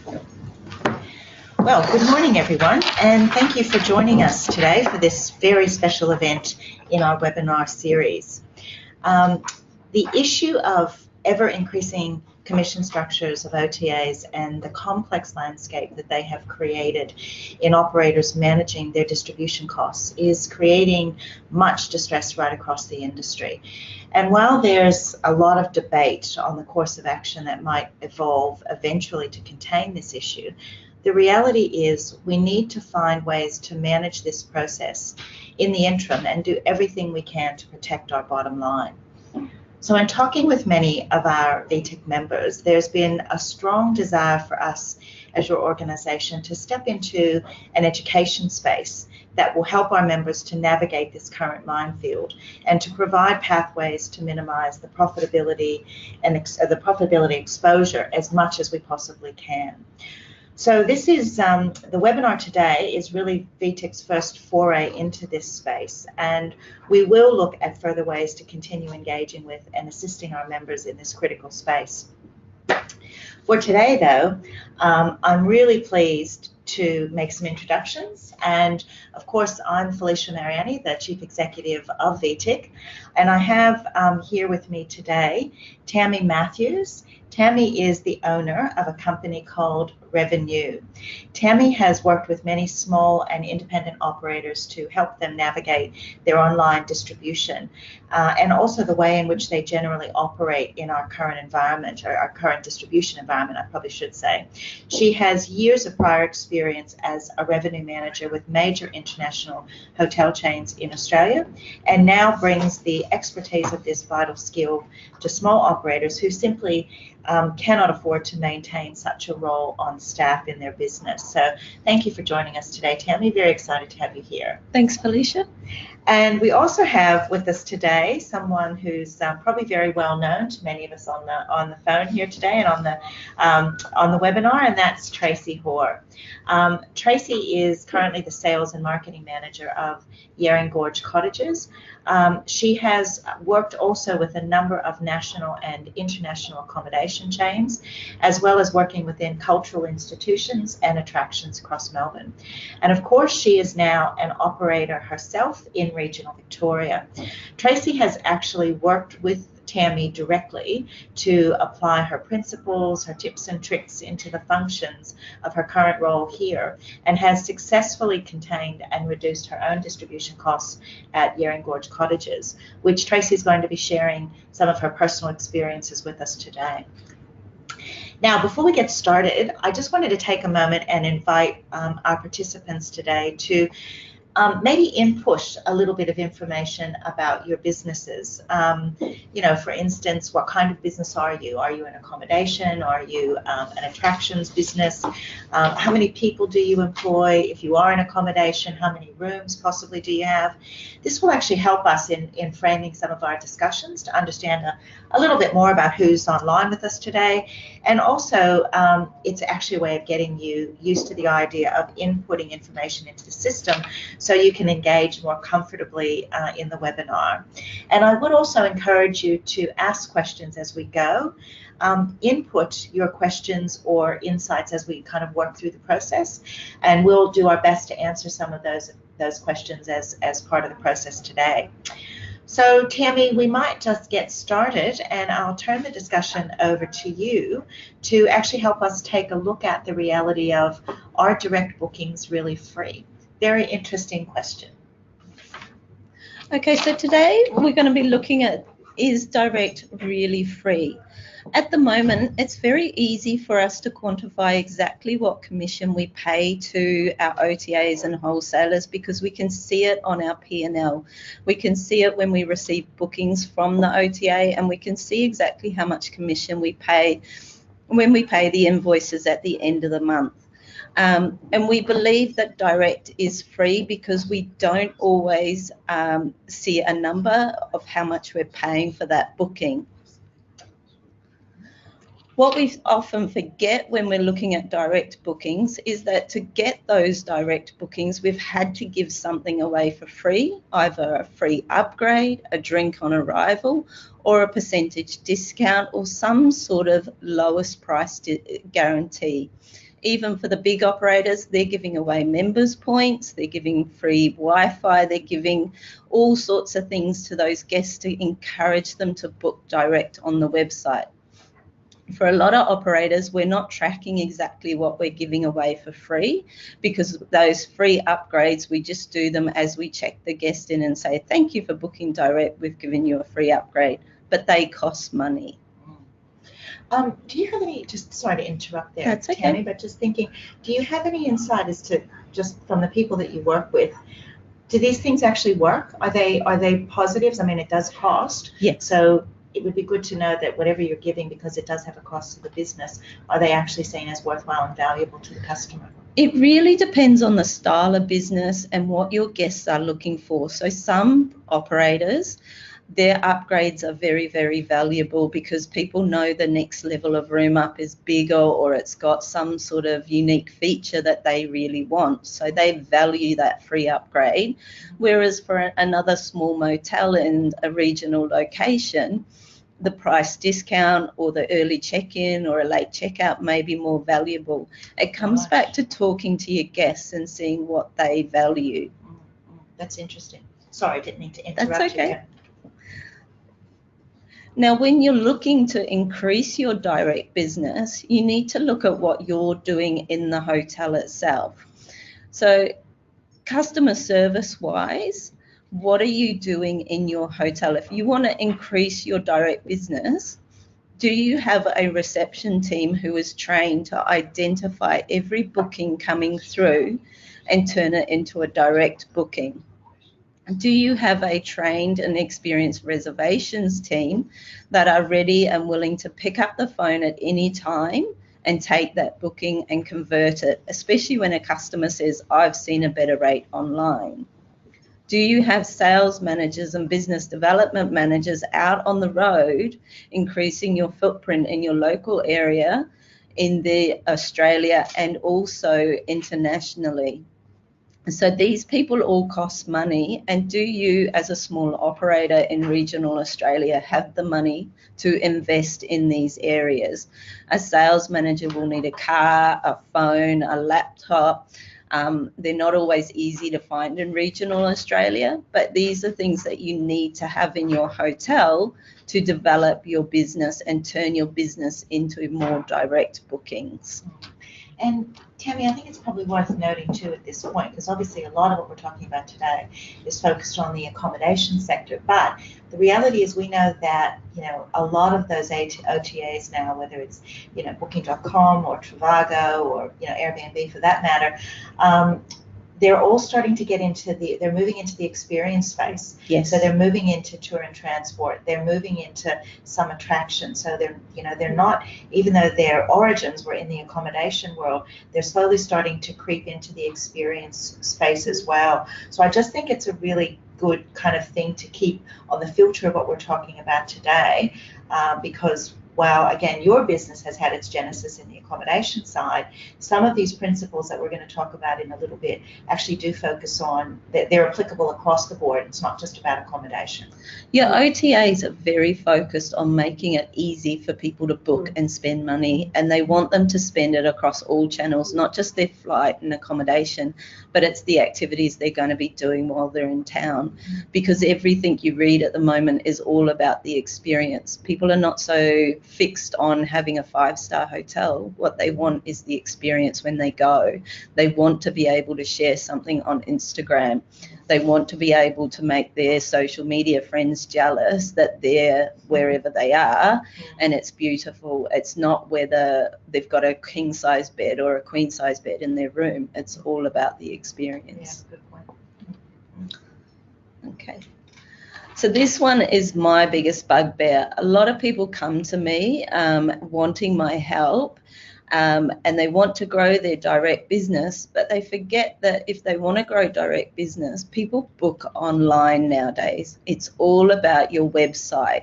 Well, good morning, everyone, and thank you for joining us today for this very special event in our webinar series. The issue of ever-increasing commission structures of OTAs and the complex landscape that they have created in operators managing their distribution costs is creating much distress right across the industry. And while there's a lot of debate on the course of action that might evolve eventually to contain this issue, the reality is we need to find ways to manage this process in the interim and do everything we can to protect our bottom line. So in talking with many of our VTIC members, there's been a strong desire for us as your organization to step into an education space that will help our members to navigate this current minefield and to provide pathways to minimize the profitability and the profitability exposure as much as we possibly can. So this is, the webinar today is really VTIC's first foray into this space, and we will look at further ways to continue engaging with and assisting our members in this critical space. For today, though, I'm really pleased to make some introductions, and of course I'm Felicia Mariani, the Chief Executive of VTIC, and I have here with me today Tamie Matthews. Tamie is the owner of a company called RevenYou. Tamie has worked with many small and independent operators to help them navigate their online distribution and also the way in which they generally operate in our current environment, or our current distribution environment, I probably should say. She has years of prior experience as a revenue manager with major international hotel chains in Australia, and now brings the expertise of this vital skill to small operators who simply cannot afford to maintain such a role on staff in their business. So thank you for joining us today, Tamie. Very excited to have you here. Thanks, Felicia. And we also have with us today someone who's probably very well known to many of us on the phone here today and on the webinar, and that's Tracy Hore. Tracy is currently the sales and marketing manager of Yering Gorge Cottages. She has worked also with a number of national and international accommodation chains, as well as working within cultural institutions and attractions across Melbourne. And of course, she is now an operator herself in regional Victoria. Tracy has actually worked with Tamie directly to apply her principles, her tips and tricks into the functions of her current role here, and has successfully contained and reduced her own distribution costs at Yering Gorge Cottages, which Tracy is going to be sharing some of her personal experiences with us today. Now, before we get started, I just wanted to take a moment and invite our participants today to maybe input a little bit of information about your businesses. You know, for instance, what kind of business are you? Are you an accommodation? Are you an attractions business? How many people do you employ? If you are an accommodation, how many rooms possibly do you have? This will actually help us in framing some of our discussions to understand a little bit more about who's online with us today. And also, it's actually a way of getting you used to the idea of inputting information into the system so you can engage more comfortably in the webinar. And I would also encourage you to ask questions as we go. Input your questions or insights as we kind of work through the process, and we'll do our best to answer some of those questions as part of the process today. So Tamie, we might just get started, and I'll turn the discussion over to you to actually help us take a look at the reality of, are direct bookings really free? Very interesting question. Okay, so today we're going to be looking at, is direct really free? At the moment, it's very easy for us to quantify exactly what commission we pay to our OTAs and wholesalers because we can see it on our P&L. We can see it when we receive bookings from the OTA, and we can see exactly how much commission we pay when we pay the invoices at the end of the month. And we believe that direct is free because we don't always see a number of how much we're paying for that booking. What we often forget when we're looking at direct bookings is that to get those direct bookings, we've had to give something away for free, either a free upgrade, a drink on arrival, or a percentage discount, or some sort of lowest price guarantee. Even for the big operators, they're giving away members points, they're giving free Wi-Fi, they're giving all sorts of things to those guests to encourage them to book direct on the website. For a lot of operators, we're not tracking exactly what we're giving away for free, because those free upgrades, we just do them as we check the guest in and say, thank you for booking direct, we've given you a free upgrade, but they cost money. Do you have any, just sorry to interrupt there, That's okay. Tamie, but just thinking, do you have any insight as to, just from the people that you work with, do these things actually work? Are they positives? I mean, it does cost. Yes. So it would be good to know that whatever you're giving, because it does have a cost to the business, are they actually seen as worthwhile and valuable to the customer? It really depends on the style of business and what your guests are looking for. So some operators, their upgrades are very, very valuable because people know the next level of room up is bigger, or it's got some sort of unique feature that they really want. So they value that free upgrade. Whereas for another small motel in a regional location, the price discount or the early check-in or a late checkout may be more valuable. It comes back to talking to your guests and seeing what they value. That's interesting. Sorry, I didn't mean to interrupt. That's okay. you. Now, when you're looking to increase your direct business, you need to look at what you're doing in the hotel itself. So customer service-wise, what are you doing in your hotel? If you want to increase your direct business, do you have a reception team who is trained to identify every booking coming through and turn it into a direct booking? Do you have a trained and experienced reservations team that are ready and willing to pick up the phone at any time and take that booking and convert it, especially when a customer says, I've seen a better rate online? Do you have sales managers and business development managers out on the road, increasing your footprint in your local area in the Australia and also internationally? So these people all cost money, and do you as a small operator in regional Australia have the money to invest in these areas? A sales manager will need a car, a phone, a laptop. They're not always easy to find in regional Australia, but these are things that you need to have in your hotel to develop your business and turn your business into more direct bookings. And Tamie, I think it's probably worth noting too at this point, because obviously a lot of what we're talking about today is focused on the accommodation sector, but the reality is we know that, a lot of those OTAs now, whether it's, Booking.com or Trivago or, Airbnb for that matter, they're all starting to get they're moving into the experience space. Yes. So they're moving into tour and transport. They're moving into some attraction. So they're not, even though their origins were in the accommodation world, they're slowly starting to creep into the experience space as well. So I just think it's a really good kind of thing to keep on the filter of what we're talking about today, because while, again, your business has had its genesis in the accommodation side, some of these principles that we're going to talk about in a little bit actually do focus on that they're applicable across the board. It's not just about accommodation. Yeah, OTAs are very focused on making it easy for people to book and spend money, and they want them to spend it across all channels, not just their flight and accommodation, but it's the activities they're going to be doing while they're in town, because everything you read at the moment is all about the experience. People are not so fixed on having a 5-star hotel. What they want is the experience when they go. They want to be able to share something on Instagram. They want to be able to make their social media friends jealous that they're wherever they are and it's beautiful. It's not whether they've got a king size bed or a queen size bed in their room. It's all about the experience. Yeah, good point. Okay. So this one is my biggest bugbear. A lot of people come to me wanting my help, and they want to grow their direct business, but they forget that if they want to grow direct business, people book online nowadays. It's all about your website.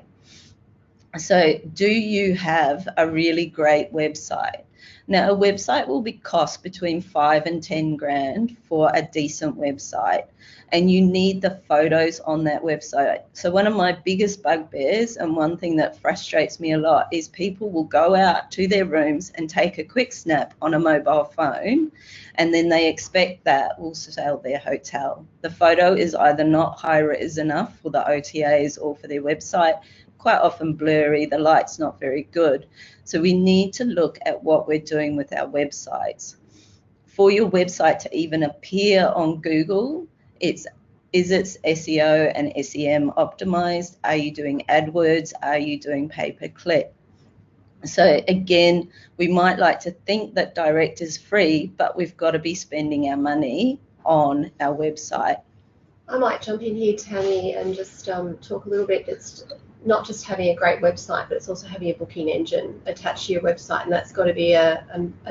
So do you have a really great website? Now, a website will cost between 5 and 10 grand for a decent website, and you need the photos on that website. So one of my biggest bugbears, and one thing that frustrates me a lot, is people will go out to their rooms and take a quick snap on a mobile phone, and then they expect that will sell their hotel. The photo is either not high-res enough for the OTAs or for their website, quite often blurry, the light's not very good. So we need to look at what we're doing with our websites. For your website to even appear on Google, is its SEO and SEM optimized? Are you doing AdWords? Are you doing pay-per-click? So again, we might like to think that direct is free, but we've got to be spending our money on our website. I might jump in here, Tamie, and just talk a little bit. It's not just having a great website, but it's also having a booking engine attached to your website, and that's got to be a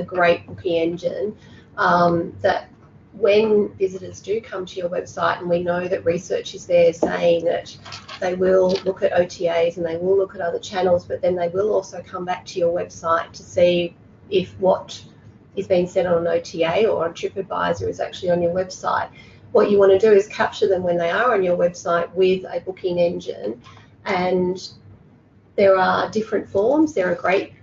great booking engine that when visitors do come to your website, and we know that research is there saying that they will look at OTAs and they will look at other channels, but then they will also come back to your website to see if what is being said on an OTA or on TripAdvisor is actually on your website. What you want to do is capture them when they are on your website with a booking engine, and there are different forms. There are great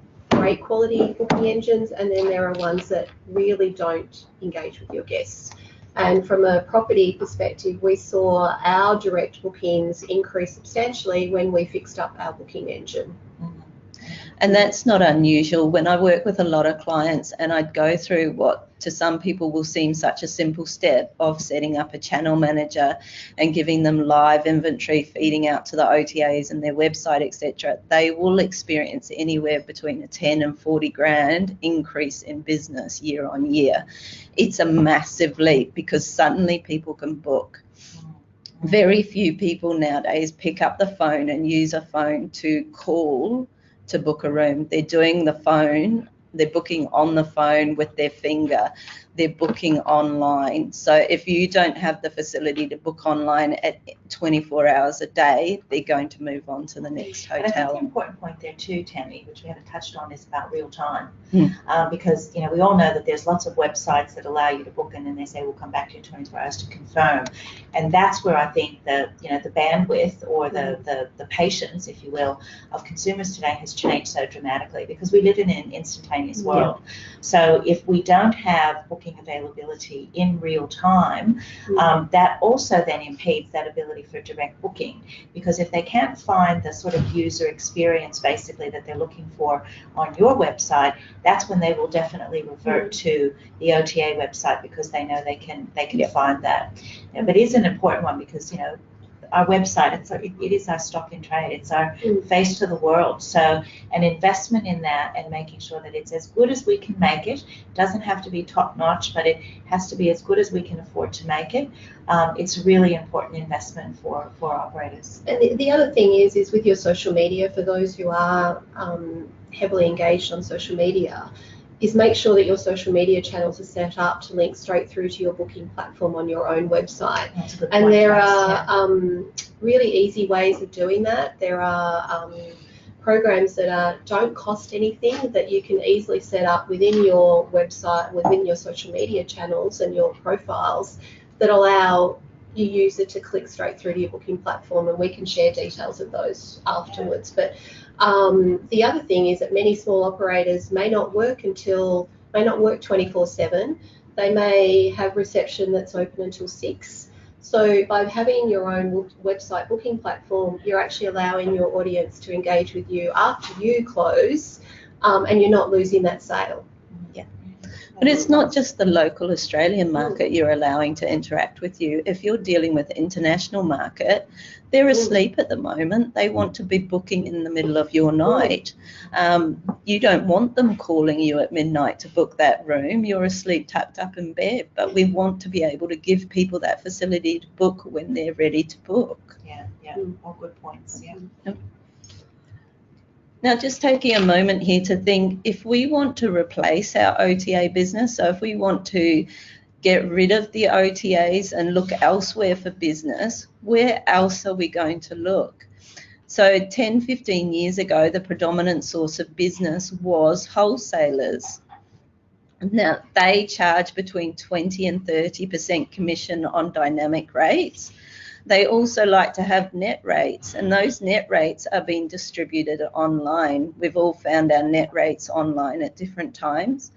quality booking engines, and then there are ones that really don't engage with your guests. And from a property perspective, we saw our direct bookings increase substantially when we fixed up our booking engine. And that's not unusual. When I work with a lot of clients and I'd go through what to some people will seem such a simple step of setting up a channel manager and giving them live inventory, feeding out to the OTAs and their website, etc., they will experience anywhere between a 10 and 40 grand increase in business year on year. It's a massive leap because suddenly people can book. Very few people nowadays pick up the phone and use a phone to call to book a room. They're doing the phone, they're booking on the phone with their finger, they're booking online. So if you don't have the facility to book online at 24 hours a day, they're going to move on to the next hotel. And I think the important point there too, Tamie, which we haven't touched on, is about real time. Because, you know, we all know that there's lots of websites that allow you to book in and they say we'll come back to you in 24 hours to confirm. And that's where I think the bandwidth or the patience, if you will, of consumers today has changed so dramatically because we live in an instantaneous world. So if we don't have booking availability in real time, that also then impedes that ability for direct booking, because if they can't find the sort of user experience basically that they're looking for on your website, that's when they will definitely revert to the OTA website because they know they can find that. But it is an important one because, you know, our website, it is our stock in trade. It's our face to the world. So an investment in that and making sure that it's as good as we can make it. Doesn't have to be top notch, but it has to be as good as we can afford to make it. It's a really important investment for operators. And the other thing is with your social media, for those who are heavily engaged on social media, is make sure that your social media channels are set up to link straight through to your booking platform on your own website. That's a good and point, there Trace, are really easy ways of doing that. There are programs that don't cost anything that you can easily set up within your website, within your social media channels and your profiles that allow your user to click straight through to your booking platform, and we can share details of those afterwards. But the other thing is that many small operators may not work 24/7. They may have reception that's open until 6. So by having your own website booking platform, you're actually allowing your audience to engage with you after you close, and you're not losing that sale. But it's not just the local Australian market you're allowing to interact with you. If you're dealing with the international market, they're asleep at the moment. They want to be booking in the middle of your night. You don't want them calling you at midnight to book that room. You're asleep, tucked up in bed. But we want to be able to give people that facility to book when they're ready to book. All good points. Now, just taking a moment here to think, if we want to replace our OTA business, so if we want to get rid of the OTAs and look elsewhere for business, where else are we going to look? So 10, 15 years ago, the predominant source of business was wholesalers. Now, they charge between 20 and 30% commission on dynamic rates. They also like to have net rates, and those net rates are being distributed online. We've all found our net rates online at different times.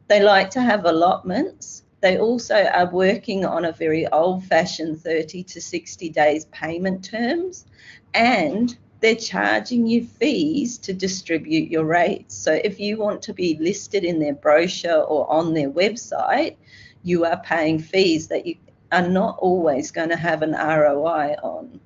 They like to have allotments. They also are working on a very old-fashioned 30 to 60 days payment terms, and they're charging you fees to distribute your rates. So if you want to be listed in their brochure or on their website, you are paying fees that you are not always going to have an ROI on.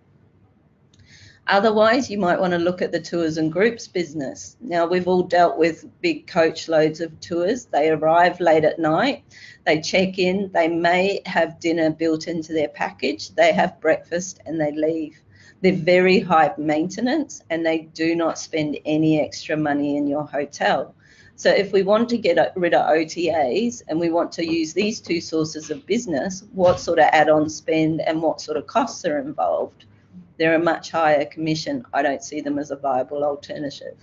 Otherwise, you might want to look at the tours and groups business. Now, we've all dealt with big coach loads of tours. They arrive late at night, they check in, they may have dinner built into their package, they have breakfast and they leave. They're very high maintenance and they do not spend any extra money in your hotel. So if we want to get rid of OTAs and we want to use these two sources of business, what sort of add-on spend and what sort of costs are involved? They're a much higher commission. I don't see them as a viable alternative.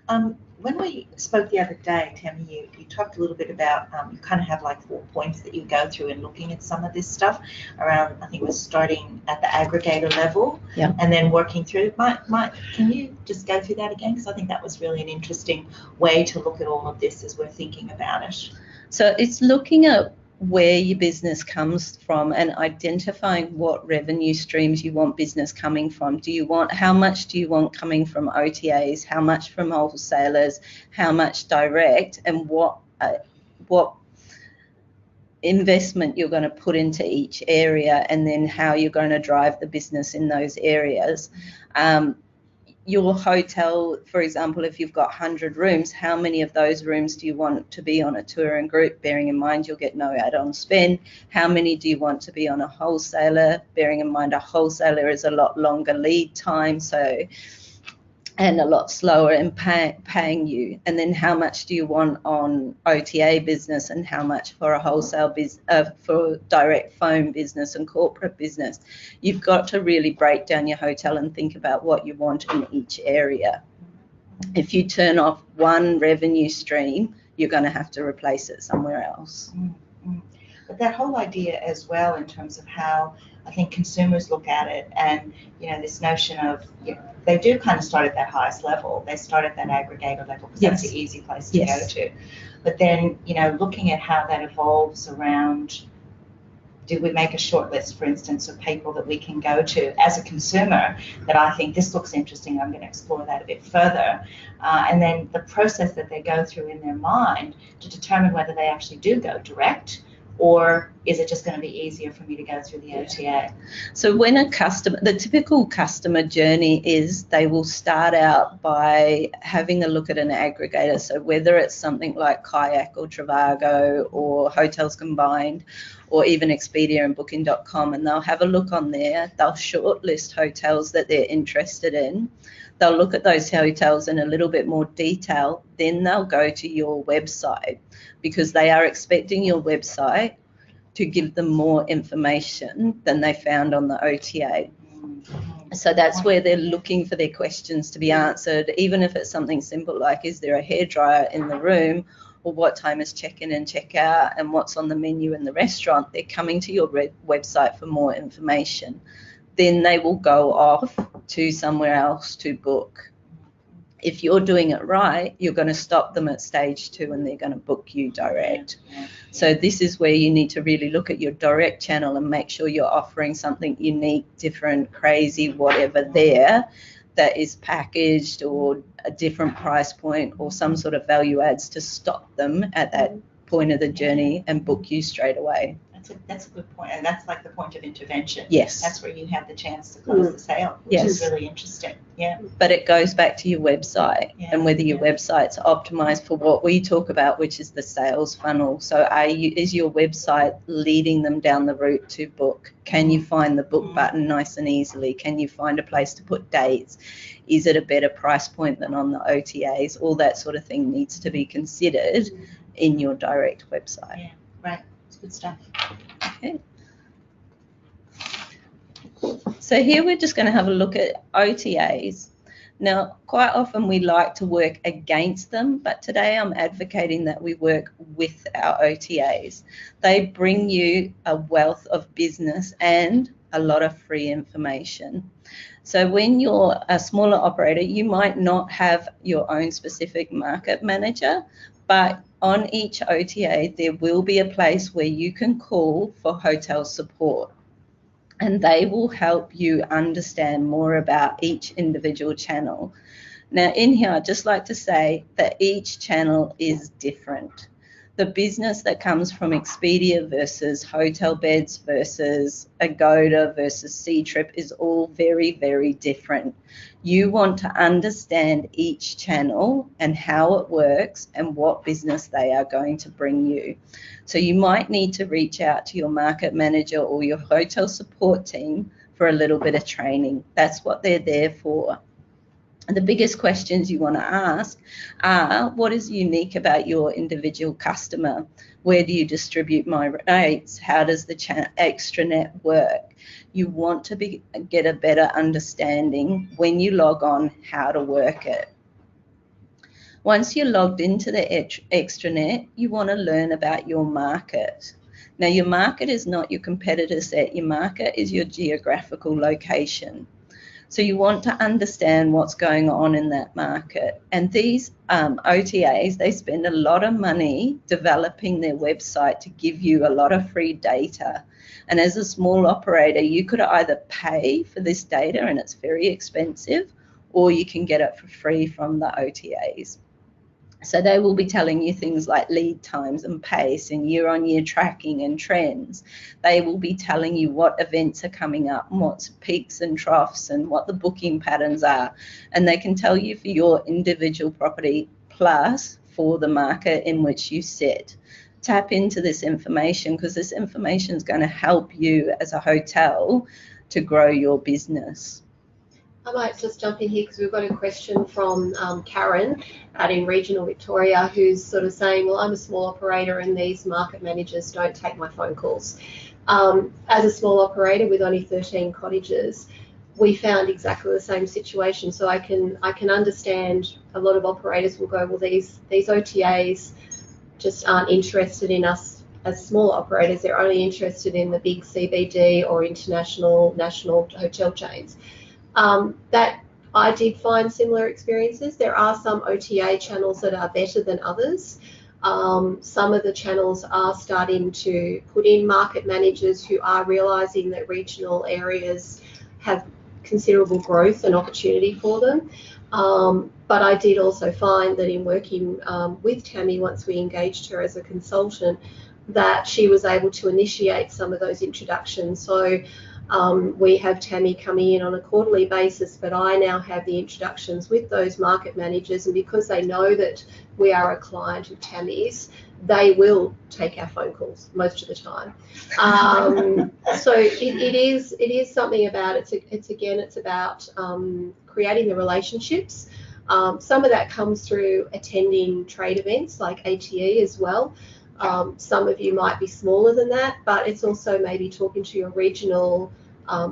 When we spoke the other day, Tamie, you talked a little bit about, you kind of have like 4 points that you go through in looking at some of this stuff around, I think it was starting at the aggregator level, yeah, and then working through. Can you just go through that again? Because I think that was really an interesting way to look at all of this as we're thinking about it. So it's looking at where your business comes from and identifying what revenue streams you want business coming from. How much do you want coming from OTAs, how much from wholesalers, how much direct, and what investment you're going to put into each area, and then how you're going to drive the business in those areas. Your hotel, for example, if you've got 100 rooms, how many of those rooms do you want to be on a tour and group, bearing in mind you'll get no add-on spend? How many do you want to be on a wholesaler, bearing in mind a wholesaler is a lot longer lead time, and a lot slower in paying you? And then how much do you want on OTA business and how much for a wholesale for direct phone business and corporate business? You've got to really break down your hotel and think about what you want in each area. If you turn off one revenue stream, you're going to have to replace it somewhere else. But that whole idea as well, in terms of how I think consumers look at it, and this notion of, they do kind of start at that highest level. They start at that aggregator level because that's the easy place to go to. But then, looking at how that evolves around, do we make a short list, for instance, of people that we can go to as a consumer that I think this looks interesting, I'm going to explore that a bit further. And then the process that they go through in their mind to determine whether they actually do go direct, or is it just going to be easier for me to go through the OTA? So when the typical customer journey is, they will start out by having a look at an aggregator. So whether it's something like Kayak or Trivago or Hotels Combined, or even Expedia and Booking.com, and they'll have a look on there. They'll shortlist hotels that they're interested in. They'll look at those hotels in a little bit more detail. Then they'll go to your website, because they are expecting your website to give them more information than they found on the OTA. So that's where they're looking for their questions to be answered, even if it's something simple like, is there a hairdryer in the room, or what time is check-in and check-out, and what's on the menu in the restaurant. They're coming to your website for more information. Then they will go off to somewhere else to book. If you're doing it right, you're going to stop them at stage 2 and they're going to book you direct. So this is where you need to really look at your direct channel and make sure you're offering something unique, different, crazy, whatever there, that is packaged or a different price point or some sort of value adds to stop them at that point of the journey and book you straight away. That's a good point, and that's like the point of intervention. Yes. That's where you have the chance to close the sale, which is really interesting. Yeah. But it goes back to your website and whether your website's optimized for what we talk about, which is the sales funnel. So is your website leading them down the route to book? Can you find the book button nice and easily? Can you find a place to put dates? Is it a better price point than on the OTAs? All that sort of thing needs to be considered in your direct website. Yeah, right. It's good stuff. Okay. So here we're just going to have a look at OTAs. Now, quite often we like to work against them, but today I'm advocating that we work with our OTAs. They bring you a wealth of business and a lot of free information. So when you're a smaller operator, you might not have your own specific market manager, but on each OTA, there will be a place where you can call for hotel support, and they will help you understand more about each individual channel. Now, in here, I'd just like to say that each channel is different. The business that comes from Expedia versus hotel beds versus Agoda versus C-Trip is all very, very different. You want to understand each channel and how it works and what business they are going to bring you. So you might need to reach out to your market manager or your hotel support team for a little bit of training. That's what they're there for. The biggest questions you want to ask are, what is unique about your individual customer? Where do you distribute my rates? How does the extranet work? You want to get a better understanding when you log on how to work it. Once you're logged into the extranet, you want to learn about your market. Now, your market is not your competitor set. Your market is your geographical location. So you want to understand what's going on in that market. And these OTAs, they spend a lot of money developing their website to give you a lot of free data. And as a small operator, you could either pay for this data, and it's very expensive, or you can get it for free from the OTAs. So they will be telling you things like lead times and pace and year-on-year tracking and trends. They will be telling you what events are coming up and what's peaks and troughs and what the booking patterns are. And they can tell you for your individual property plus for the market in which you sit. Tap into this information, because this information is going to help you as a hotel to grow your business. I might just jump in here because we've got a question from Karen out in regional Victoria, who's sort of saying, well, I'm a small operator and these market managers don't take my phone calls. As a small operator with only 13 cottages, we found exactly the same situation. So I can understand a lot of operators will go, well, these OTAs just aren't interested in us as small operators. They're only interested in the big CBD or international, national hotel chains. That I did find similar experiences. There are some OTA channels that are better than others. Some of the channels are starting to put in market managers who are realising that regional areas have considerable growth and opportunity for them. But I did also find that in working with Tamie, once we engaged her as a consultant, that she was able to initiate some of those introductions. So we have Tamie coming in on a quarterly basis, but I now have the introductions with those market managers, and because they know that we are a client of Tamie's, they will take our phone calls most of the time. So it is something about it's about creating the relationships. Some of that comes through attending trade events like ATE as well. Some of you might be smaller than that, but it's also maybe talking to your regional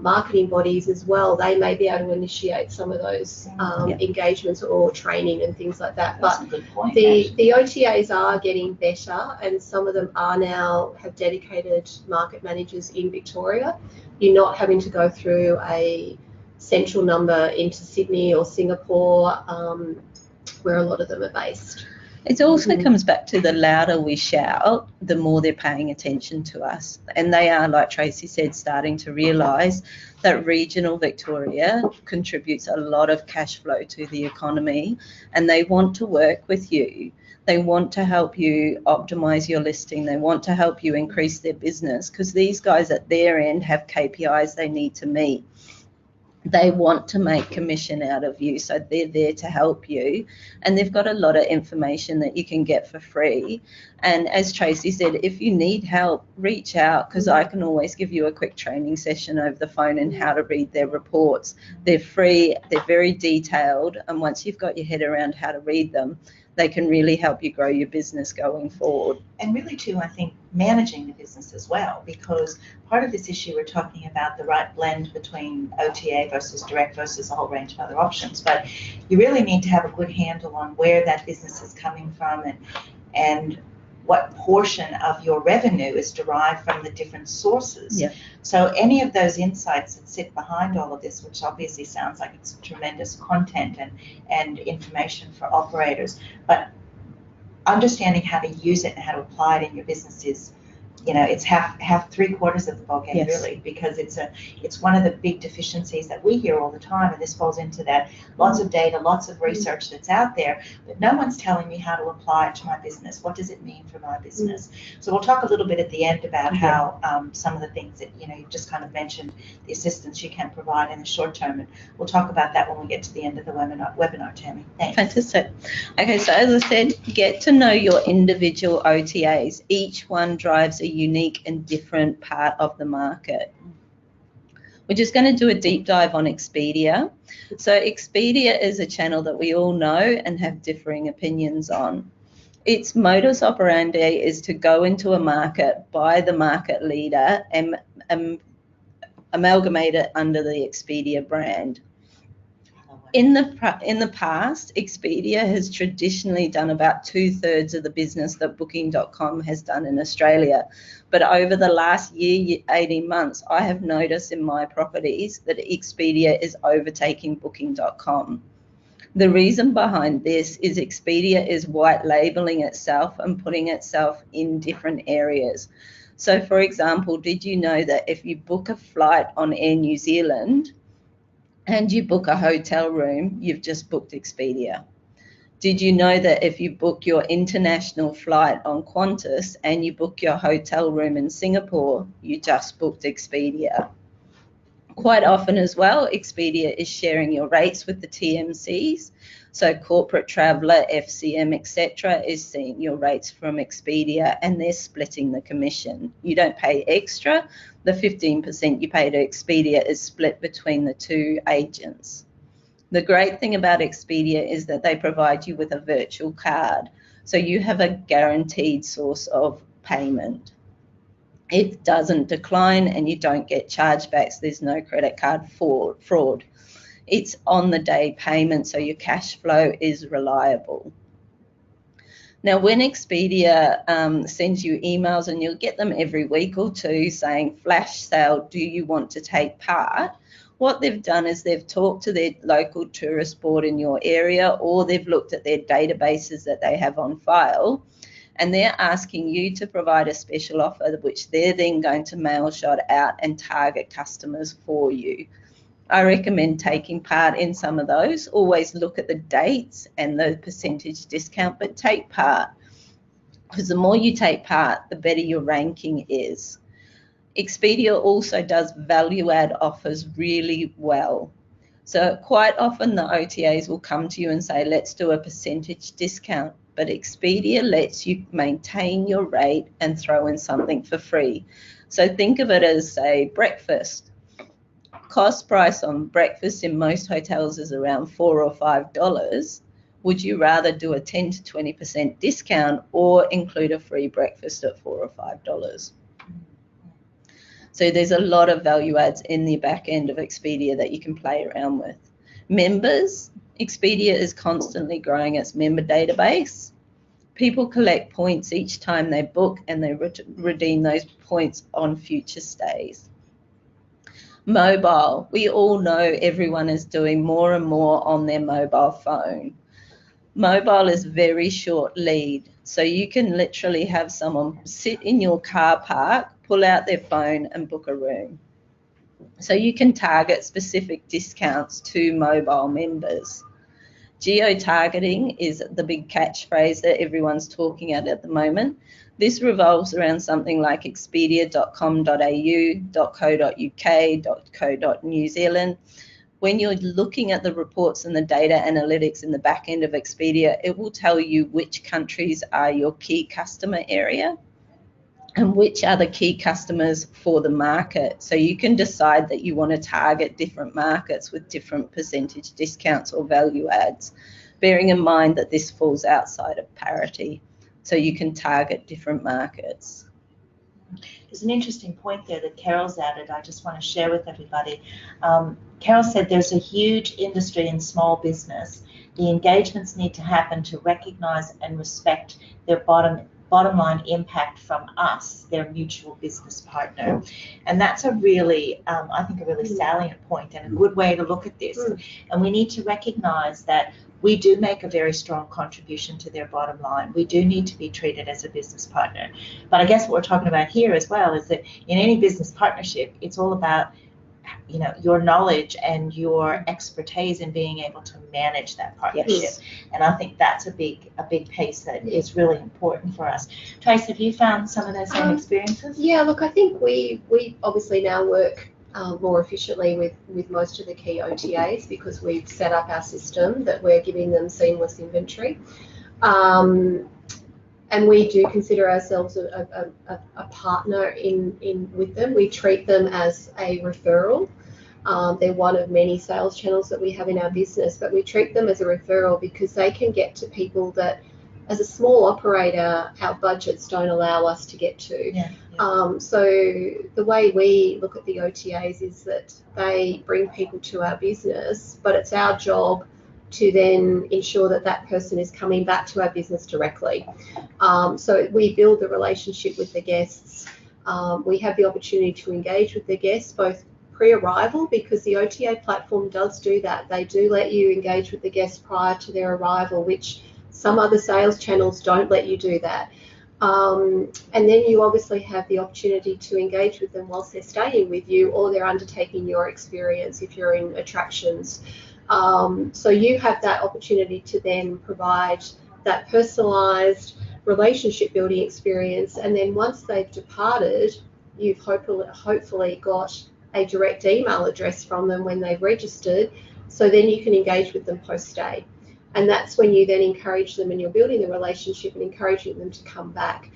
marketing bodies as well. They may be able to initiate some of those engagements or training and things like that. That's but a good point, the OTAs are getting better, and some of them are now have dedicated market managers in Victoria. You're not having to go through a central number into Sydney or Singapore, where a lot of them are based. It also comes back to the louder we shout, the more they're paying attention to us. And they are, like Tracy said, starting to realise that regional Victoria contributes a lot of cash flow to the economy, and they want to work with you. They want to help you optimise your listing. They want to help you increase their business, because these guys at their end have KPIs they need to meet. They want to make commission out of you, so they're there to help you, and they've got a lot of information that you can get for free. And as Tracy said, if you need help, reach out, because I can always give you a quick training session over the phone on how to read their reports. They're free, they're very detailed, and once you've got your head around how to read them, they can really help you grow your business going forward. And really too, I think managing the business as well, because part of this issue we're talking about the right blend between OTA versus direct versus a whole range of other options, but you really need to have a good handle on where that business is coming from and what portion of your revenue is derived from the different sources. Yeah. So any of those insights that sit behind all of this, which obviously sounds like it's tremendous content and information for operators, but understanding how to use it and how to apply it in your business is, it's half 3/4 of the ballgame. Yes. Really, because it's one of the big deficiencies that we hear all the time, and this falls into that. Lots of data, lots of research that's out there, but no one's telling me how to apply it to my business. What does it mean for my business? So we'll talk a little bit at the end about how some of the things that you just kind of mentioned, the assistance you can provide in the short term, and we'll talk about that when we get to the end of the webinar, Tamie. Thanks. Fantastic. Okay, so as I said, get to know your individual OTAs. Each one drives a unique and different part of the market. We're just going to do a deep dive on Expedia. So Expedia is a channel that we all know and have differing opinions on. Its modus operandi is to go into a market, buy the market leader, and amalgamate it under the Expedia brand. In the past, Expedia has traditionally done about 2/3 of the business that Booking.com has done in Australia. But over the last year, 18 months, I have noticed in my properties that Expedia is overtaking Booking.com. The reason behind this is Expedia is white labeling itself and putting itself in different areas. So, for example, did you know that if you book a flight on Air New Zealand, and you book a hotel room, you've just booked Expedia? Did you know that if you book your international flight on Qantas and you book your hotel room in Singapore, you just booked Expedia? Quite often as well, Expedia is sharing your rates with the TMCs. So Corporate Traveller, FCM, etc. is seeing your rates from Expedia and they're splitting the commission. You don't pay extra. The 15% you pay to Expedia is split between the two agents. The great thing about Expedia is that they provide you with a virtual card. So you have a guaranteed source of payment. It doesn't decline and you don't get chargebacks. There's no credit card fraud. It's on the day payment, so your cash flow is reliable. Now, when Expedia sends you emails, and you'll get them every week or two saying, flash sale, do you want to take part? What they've done is they've talked to their local tourist board in your area, or they've looked at their databases that they have on file, and they're asking you to provide a special offer, which they're then going to mail shot out and target customers for you. I recommend taking part in some of those. Always look at the dates and the percentage discount, but take part, because the more you take part, the better your ranking is. Expedia also does value add offers really well. So quite often the OTAs will come to you and say, let's do a percentage discount, but Expedia lets you maintain your rate and throw in something for free. So think of it as, say, breakfast. Cost price on breakfast in most hotels is around $4 or $5. Would you rather do a 10 to 20% discount or include a free breakfast at $4 or $5? So there's a lot of value adds in the back end of Expedia that you can play around with. Members, Expedia is constantly growing its member database. People collect points each time they book and they redeem those points on future stays. Mobile, we all know everyone is doing more and more on their mobile phone. Mobile is very short lead, so you can literally have someone sit in your car park, pull out their phone and book a room. So you can target specific discounts to mobile members. Geo-targeting is the big catchphrase that everyone's talking at the moment. This revolves around something like expedia.com.au, .co.uk, .co.New Zealand. When you're looking at the reports and the data analytics in the back end of Expedia, it will tell you which countries are your key customer area and which are the key customers for the market. So you can decide that you want to target different markets with different percentage discounts or value adds, bearing in mind that this falls outside of parity. So you can target different markets. There's an interesting point there that Carol's added I just want to share with everybody. Carol said there's a huge industry in small business. The engagements need to happen to recognize and respect their bottom line impact from us, their mutual business partner. And that's a really, I think, a really salient point and a good way to look at this. And we need to recognize that we do make a very strong contribution to their bottom line. We do need to be treated as a business partner. But I guess what we're talking about here as well is that in any business partnership, it's all about, you know, your knowledge and your expertise in being able to manage that partnership. Yes. And I think that's a big piece that is really important for us. Trace, have you found some of those same experiences? Yeah, look, I think we obviously now work more efficiently with most of the key OTAs because we've set up our system that we're giving them seamless inventory. And we do consider ourselves a partner with them. We treat them as a referral. They're one of many sales channels that we have in our business, but we treat them as a referral because they can get to people that, as a small operator, our budgets don't allow us to get to. Yeah. So the way we look at the OTAs is that they bring people to our business, but it's our job to then ensure that that person is coming back to our business directly. So we build the relationship with the guests. We have the opportunity to engage with the guests both pre-arrival, because the OTA platform does do that. They do let you engage with the guests prior to their arrival, which some other sales channels don't let you do that. And then you obviously have the opportunity to engage with them whilst they're staying with you or they're undertaking your experience if you're in attractions. So you have that opportunity to then provide that personalised relationship building experience, and then once they've departed, you've hopefully got a direct email address from them when they've registered, so then you can engage with them post-stay. And that's when you then encourage them and you're building the relationship and encouraging them to come back.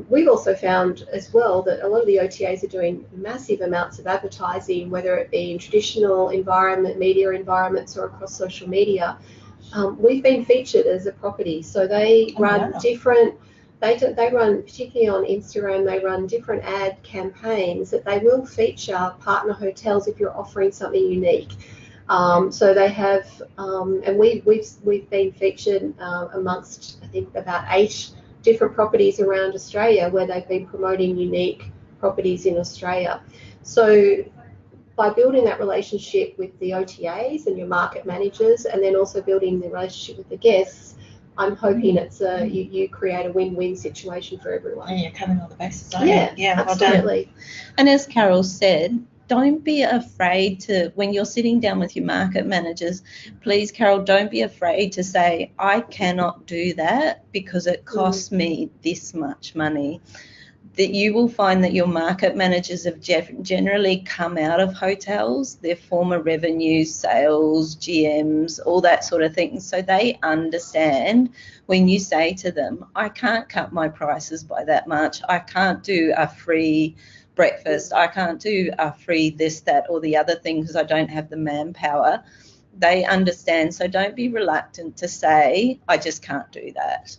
We've also found as well that a lot of the OTAs are doing massive amounts of advertising, whether it be in traditional media environments or across social media. We've been featured as a property, so they run different. They run, particularly on Instagram, they run different ad campaigns that they will feature partner hotels if you're offering something unique. So they have, and we've been featured amongst, I think, about 8 different properties around Australia where they've been promoting unique properties in Australia. So by building that relationship with the OTAs and your market managers, and then also building the relationship with the guests, I'm hoping it's you create a win-win situation for everyone. And you're covering all the bases, aren't you? Yeah, absolutely. Well, and as Carol said, don't be afraid to, when you're sitting down with your market managers, please, Carol, don't be afraid to say, I cannot do that because it costs me this much money. That you will find that your market managers have generally come out of hotels, they're former revenue, sales, GMs, all that sort of thing. So they understand when you say to them, I can't cut my prices by that much, I can't do a free breakfast, I can't do a free this, that, or the other thing because I don't have the manpower. They understand, so don't be reluctant to say, I just can't do that.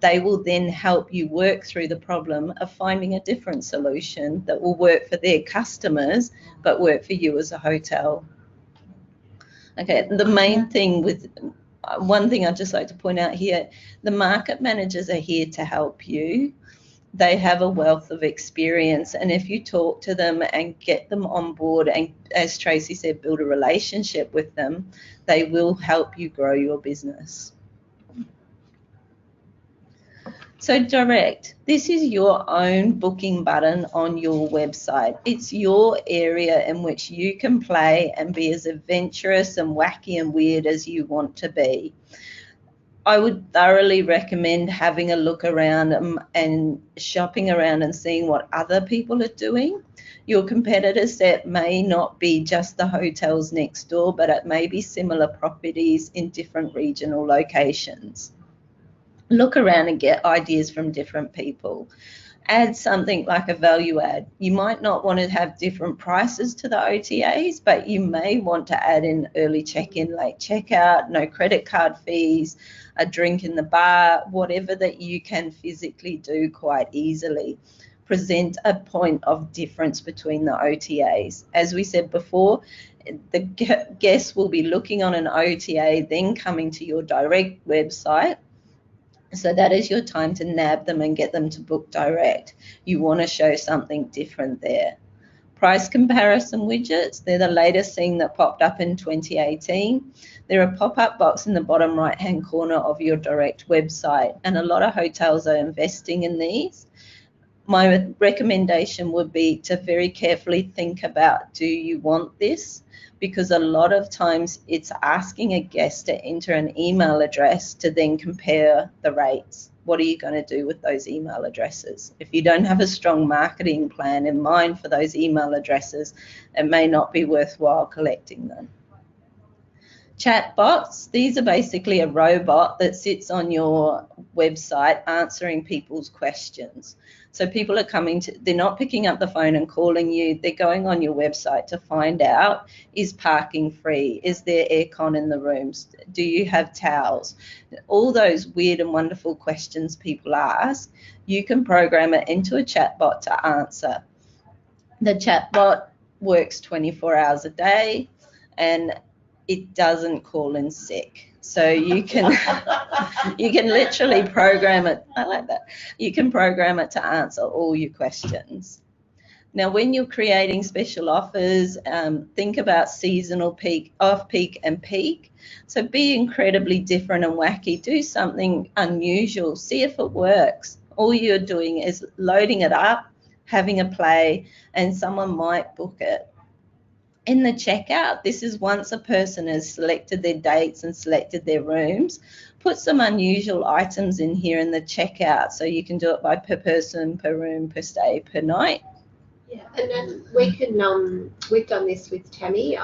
They will then help you work through the problem of finding a different solution that will work for their customers but work for you as a hotel. Okay, the main thing with, one thing I'd just like to point out here, the market managers are here to help you. They have a wealth of experience, and if you talk to them and get them on board and, as Tracy said, build a relationship with them, they will help you grow your business. So direct, this is your own booking button on your website. It's your area in which you can play and be as adventurous and wacky and weird as you want to be. I would thoroughly recommend having a look around and shopping around and seeing what other people are doing. Your competitor set may not be just the hotels next door, but it may be similar properties in different regional locations. Look around and get ideas from different people. Add something like a value add. You might not want to have different prices to the OTAs, but you may want to add in early check-in, late checkout, no credit card fees, a drink in the bar, whatever that you can physically do quite easily. present a point of difference between the OTAs. As we said before, the guests will be looking on an OTA, then coming to your direct website. So that is your time to nab them and get them to book direct. You want to show something different there. Price comparison widgets, they're the latest thing that popped up in 2018. They're a pop-up box in the bottom right-hand corner of your direct website, and a lot of hotels are investing in these. My recommendation would be to very carefully think about, do you want this? Because a lot of times it's asking a guest to enter an email address to then compare the rates. What are you going to do with those email addresses? If you don't have a strong marketing plan in mind for those email addresses, it may not be worthwhile collecting them. Chatbots, these are basically a robot that sits on your website answering people's questions. So people are coming to, they're not picking up the phone and calling you, they're going on your website to find out, is parking free? Is there aircon in the rooms? Do you have towels? All those weird and wonderful questions people ask, you can program it into a chatbot to answer. The chatbot works 24 hours a day and it doesn't call in sick. So you can you can literally program it. I like that. You can program it to answer all your questions. Now, when you're creating special offers, think about seasonal peak, off-peak and peak. So be incredibly different and wacky. Do something unusual. See if it works. All you're doing is loading it up, having a play, and someone might book it. In the checkout, this is once a person has selected their dates and selected their rooms, put some unusual items in here in the checkout, so you can do it by per person, per room, per stay, per night. Yeah, and then we can, we've done this with Tamie.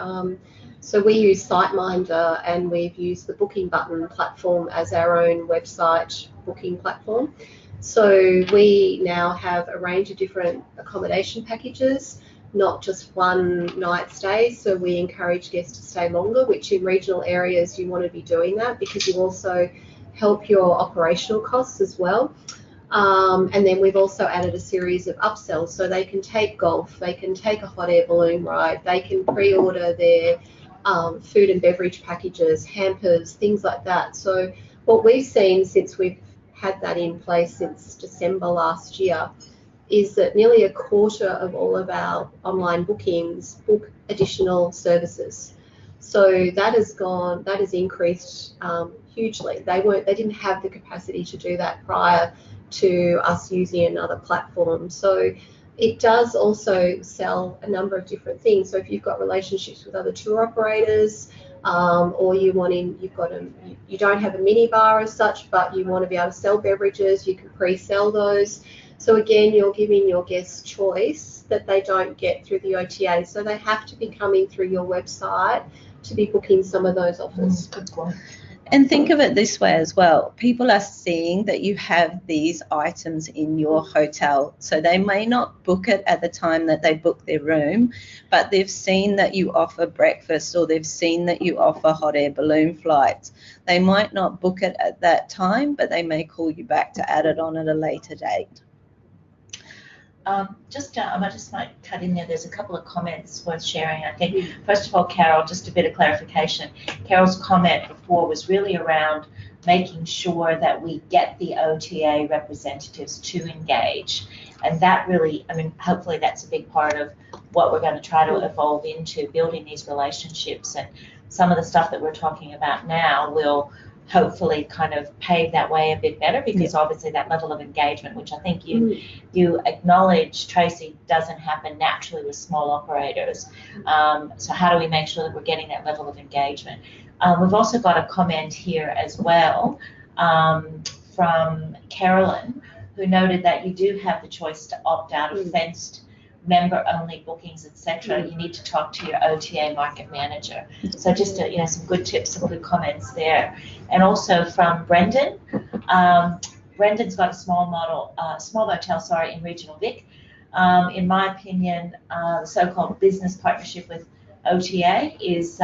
So we use SiteMinder and we've used the Booking Button platform as our own website booking platform. So we now have a range of different accommodation packages, not just one night stay. So we encourage guests to stay longer, which in regional areas you want to be doing that because you also help your operational costs as well. And then we've also added a series of upsells, so they can take golf, they can take a hot air balloon ride, they can pre-order their food and beverage packages, hampers, things like that. So what we've seen since we've had that in place since December last year is that nearly a quarter of all of our online bookings book additional services. So that has increased hugely. They didn't have the capacity to do that prior to us using another platform. So it does also sell a number of different things. So if you've got relationships with other tour operators, or you don't have a mini bar as such, but you want to be able to sell beverages, you can pre-sell those. So again, you're giving your guests choice that they don't get through the OTA. So they have to be coming through your website to be booking some of those offers. Good point. And think of it this way as well. People are seeing that you have these items in your hotel. So they may not book it at the time that they book their room, but they've seen that you offer breakfast or they've seen that you offer hot air balloon flights. They might not book it at that time, but they may call you back to add it on at a later date. I just might cut in there. There's a couple of comments worth sharing. I think, first of all, Carol, just a bit of clarification. Carol's comment before was really around making sure that we get the OTA representatives to engage. And that really, hopefully that's a big part of what we're going to try to evolve into, building these relationships. And some of the stuff that we're talking about now will hopefully kind of pave that way a bit better, because obviously that level of engagement, which I think you acknowledge, Tracy, doesn't happen naturally with small operators. So how do we make sure that we're getting that level of engagement? We've also got a comment here as well from Carolyn, who noted that you do have the choice to opt out of fenced member-only bookings, etc. You need to talk to your OTA market manager. So just some good tips, some good comments there. And also from Brendan. Brendan's got a small motel in Regional Vic. In my opinion, the so-called business partnership with OTA is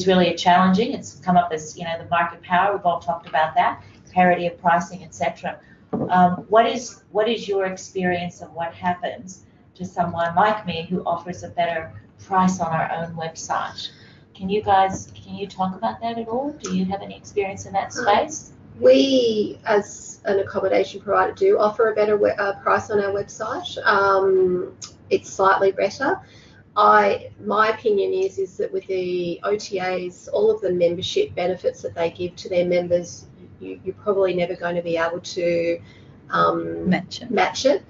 really challenging. It's come up as the market power. We've all talked about that, parity of pricing, etc. What is your experience of what happens to someone like me who offers a better price on our own website? Can you talk about that at all? Do you have any experience in that space? We, as an accommodation provider, do offer a better price on our website. It's slightly better. My opinion is that with the OTAs, all of the membership benefits that they give to their members, you're probably never going to be able to match it.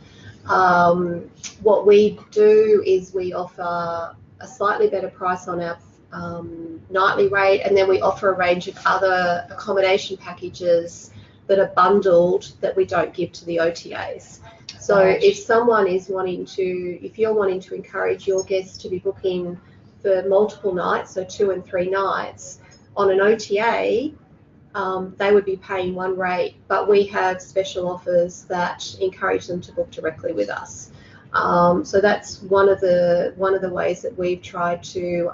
What we do is we offer a slightly better price on our nightly rate, and then we offer a range of other accommodation packages that are bundled that we don't give to the OTAs. So if someone is if you're wanting to encourage your guests to be booking for multiple nights, so 2 and 3 nights, on an OTA, they would be paying one rate, but we have special offers that encourage them to book directly with us. So that's one of the ways that we've tried to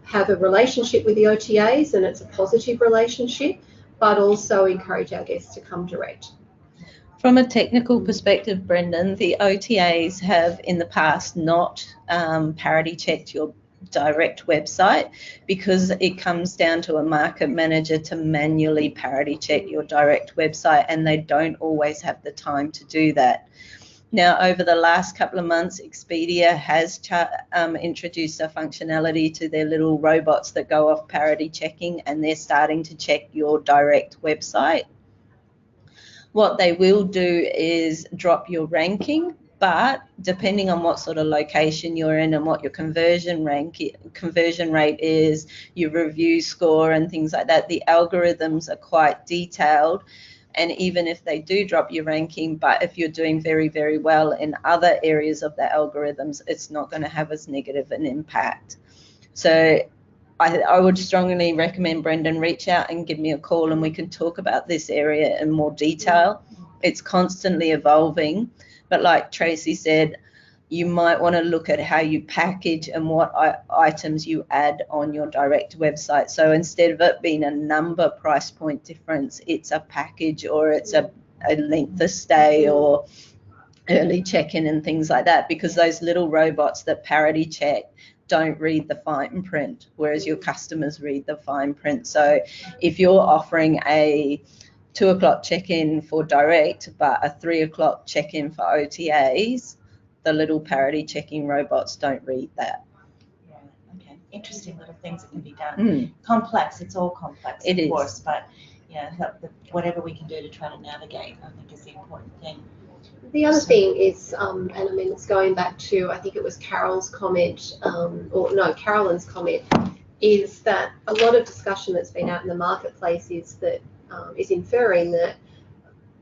have a relationship with the OTAs, and it's a positive relationship, but also encourage our guests to come direct. From a technical perspective, Brendan, the OTAs have in the past not parity checked your direct website because it comes down to a market manager to manually parity check your direct website, and they don't always have the time to do that. Now, over the last couple of months, Expedia has introduced a functionality to their little robots that go off parity checking, and they're starting to check your direct website. What they will do is drop your ranking, but depending on what sort of location you're in and what your conversion rate is, your review score and things like that, the algorithms are quite detailed. And even if they do drop your ranking, but if you're doing very, very well in other areas of the algorithms, it's not going to have as negative an impact. So I would strongly recommend, Brendan, reach out and give me a call and we can talk about this area in more detail. It's constantly evolving, but like Tracy said, you might want to look at how you package and what items you add on your direct website. So instead of it being a number price point difference, it's a package, or it's a length of stay or early check-in and things like that, because those little robots that parity check don't read the fine print, whereas your customers read the fine print. So if you're offering a 2 o'clock check-in for direct but a 3 o'clock check-in for OTAs, the little parity checking robots don't read that. Yeah, okay. Interesting little things that can be done. Complex, it's all complex, of course, but yeah, whatever we can do to try to navigate, I think, is the important thing. The other thing is, and I mean, it's going back to, I think it was Carol's comment, Carolyn's comment, is that a lot of discussion that's been out in the marketplace is that is inferring that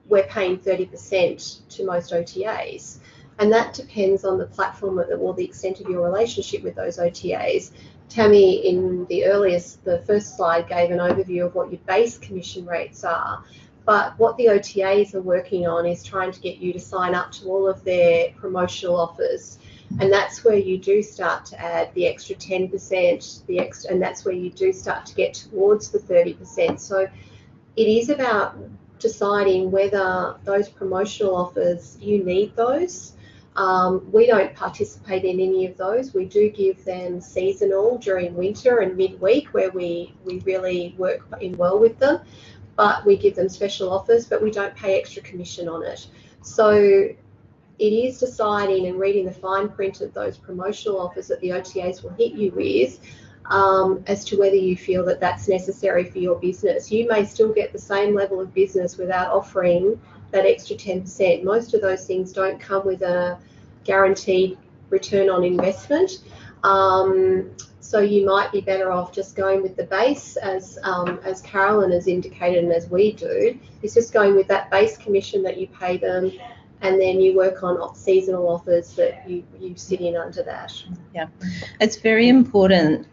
we're paying 30% to most OTAs, and that depends on the platform or the extent of your relationship with those OTAs. Tamie, in the first slide, gave an overview of what your base commission rates are. But what the OTAs are working on is trying to get you to sign up to all of their promotional offers. And that's where you do start to add the extra 10%, and that's where you do start to get towards the 30%. So it is about deciding whether those promotional offers, you need those. We don't participate in any of those. We do give them seasonal during winter and midweek, where we really work in well with them. But we give them special offers, but we don't pay extra commission on it. So it is deciding and reading the fine print of those promotional offers that the OTAs will hit you with as to whether you feel that that's necessary for your business. You may still get the same level of business without offering that extra 10%. Most of those things don't come with a guaranteed return on investment. So you might be better off just going with the base, as Carolyn has indicated, and as we do, is just going with that base commission that you pay them, and then you work on seasonal offers that you sit in under that. Yeah, it's very important.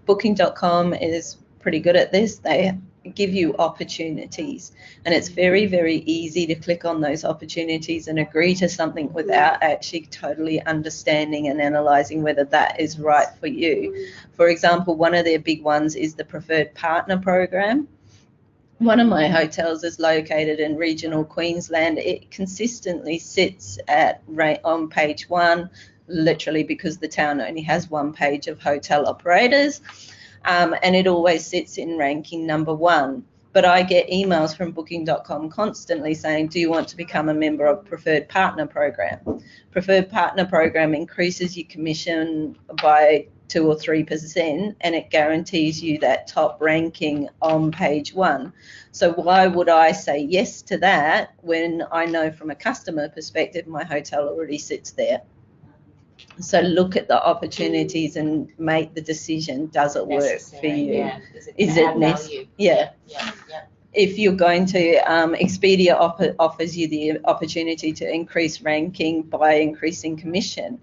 Booking.com is pretty good at this. They give you opportunities, and it's very, very easy to click on those opportunities and agree to something without actually totally understanding and analysing whether that is right for you. For example, one of their big ones is the Preferred Partner Program. One of my hotels is located in regional Queensland. It consistently sits on page 1, literally because the town only has one page of hotel operators, and it always sits in ranking number 1. But I get emails from booking.com constantly saying, do you want to become a member of Preferred Partner Program? Preferred Partner Program increases your commission by 2 or 3%, and it guarantees you that top ranking on page 1. So why would I say yes to that when I know from a customer perspective my hotel already sits there? So look at the opportunities and make the decision. Does it work for you? Yeah. Is it value? Yeah. Yeah. If you're going to, Expedia offers you the opportunity to increase ranking by increasing commission.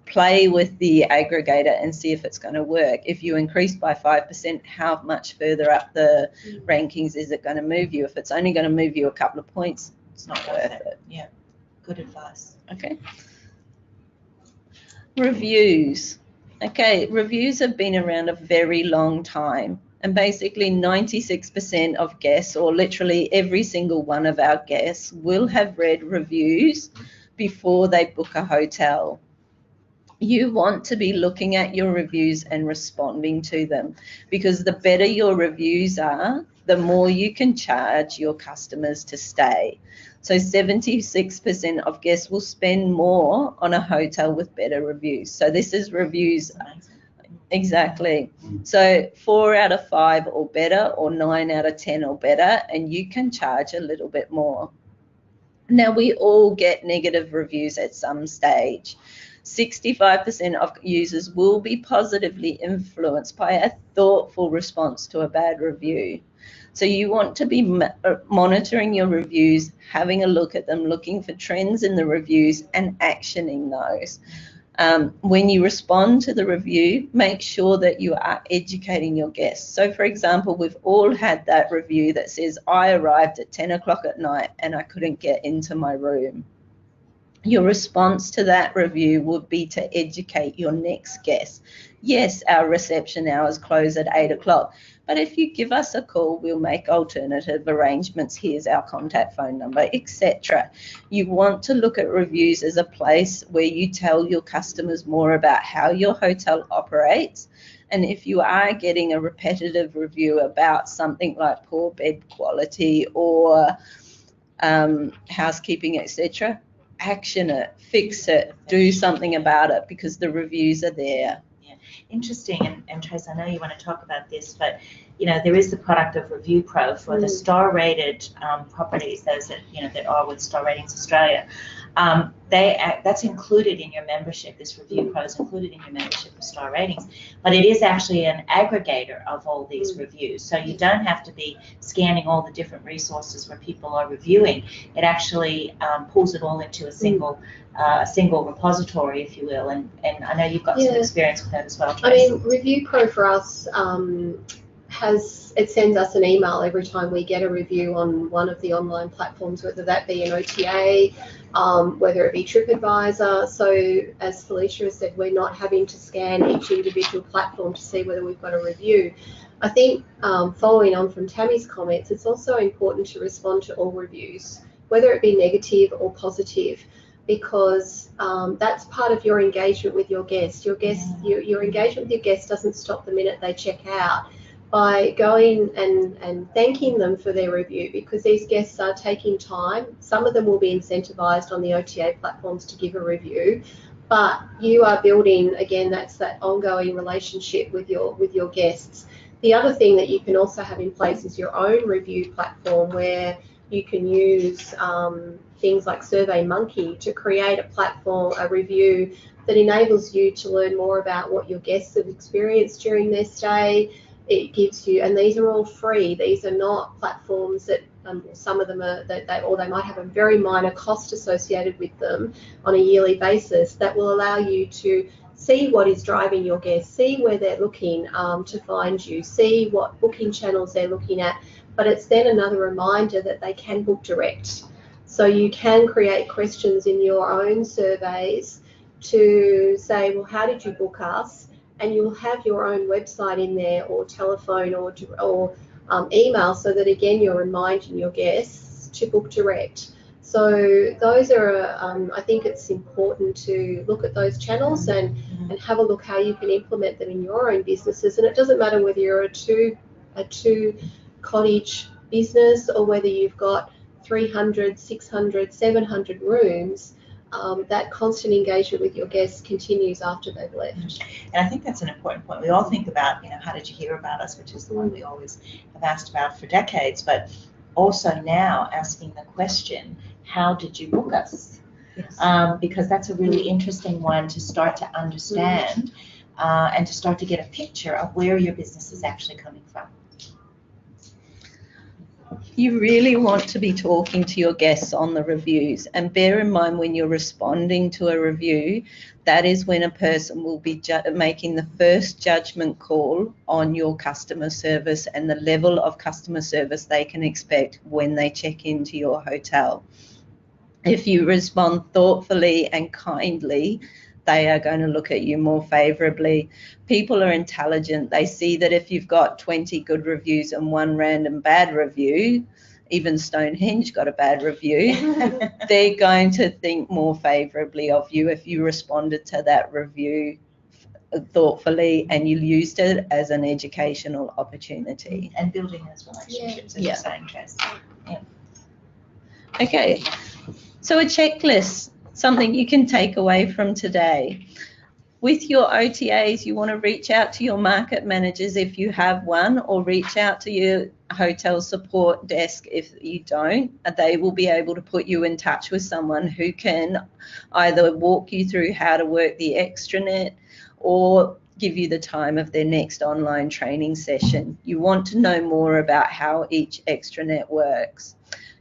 Play with the aggregator and see if it's going to work. If you increase by 5%, how much further up the rankings is it going to move you? If it's only going to move you a couple of points, it's not worth it. Yeah, good advice. Okay. Reviews. Okay, reviews have been around a very long time, and basically 96% of guests, or literally every single one of our guests, will have read reviews before they book a hotel. You want to be looking at your reviews and responding to them, because the better your reviews are, the more you can charge your customers to stay. So 76% of guests will spend more on a hotel with better reviews. So this is reviews. Exactly. So 4 out of 5 or better, or 9 out of 10 or better, and you can charge a little bit more. Now, we all get negative reviews at some stage. 65% of users will be positively influenced by a thoughtful response to a bad review. So you want to be monitoring your reviews, having a look at them, looking for trends in the reviews and actioning those. When you respond to the review, make sure that you are educating your guests. So, for example, we've all had that review that says, I arrived at 10 o'clock at night and I couldn't get into my room. Your response to that review would be to educate your next guest. Yes, our reception hours close at 8 o'clock, but if you give us a call, we'll make alternative arrangements. Here's our contact phone number, etc. You want to look at reviews as a place where you tell your customers more about how your hotel operates. And if you are getting a repetitive review about something like poor bed quality or housekeeping, etc., action it, fix it, do something about it, because the reviews are there. Yeah, interesting. And Trace, I know you want to talk about this, but there is the product of Review Pro for the star-rated properties, those that are with Star Ratings Australia. That's included in your membership. This Review Pro is included in your membership of Star Ratings, but it is actually an aggregator of all these reviews. So you don't have to be scanning all the different resources where people are reviewing. It actually pulls it all into a single repository, if you will. And I know you've got some experience with that as well, Tracy. I mean, Review Pro for us sends us an email every time we get a review on one of the online platforms, whether that be an OTA, whether it be TripAdvisor. So as Felicia has said, we're not having to scan each individual platform to see whether we've got a review. I think following on from Tammie's comments, it's also important to respond to all reviews, whether it be negative or positive, because that's part of your engagement with your guests. Your engagement with your guests doesn't stop the minute they check out. By going and thanking them for their review, because these guests are taking time. Some of them will be incentivized on the OTA platforms to give a review, but you are building, again, that's that ongoing relationship with your guests. The other thing that you can also have in place is your own review platform, where you can use things like SurveyMonkey to create a review that enables you to learn more about what your guests have experienced during their stay. It gives you, and these are all free. These are not platforms that some of them are, or they might have a very minor cost associated with them on a yearly basis, that will allow you to see what is driving your guests, see where they're looking to find you, see what booking channels they're looking at. But it's then another reminder that they can book direct. So you can create questions in your own surveys to say, well, how did you book us? And you'll have your own website in there, or telephone, or email, so that again you're reminding your guests to book direct. So those are, I think it's important to look at those channels and have a look how you can implement them in your own businesses. And it doesn't matter whether you're a two cottage business or whether you've got 300, 600, 700 rooms. That constant engagement with your guests continues after they've left. And I think that's an important point. We all think about, how did you hear about us, which is the one we always have asked about for decades, but also now asking the question, how did you book us? Yes. Because that's a really interesting one to start to understand and to start to get a picture of where your business is actually coming from. You really want to be talking to your guests on the reviews, and bear in mind when you're responding to a review, that is when a person will be making the first judgment call on your customer service and the level of customer service they can expect when they check into your hotel. If you respond thoughtfully and kindly, they are going to look at you more favourably. People are intelligent. They see that if you've got 20 good reviews and one random bad review, even Stonehenge got a bad review, they're going to think more favourably of you if you responded to that review thoughtfully and you used it as an educational opportunity. And building those relationships, as you're saying, Tracy. Yeah. Okay, so a checklist, something you can take away from today. With your OTAs, you want to reach out to your market managers if you have one, or reach out to your hotel support desk if you don't. They will be able to put you in touch with someone who can either walk you through how to work the extranet or give you the time of their next online training session. You want to know more about how each extranet works.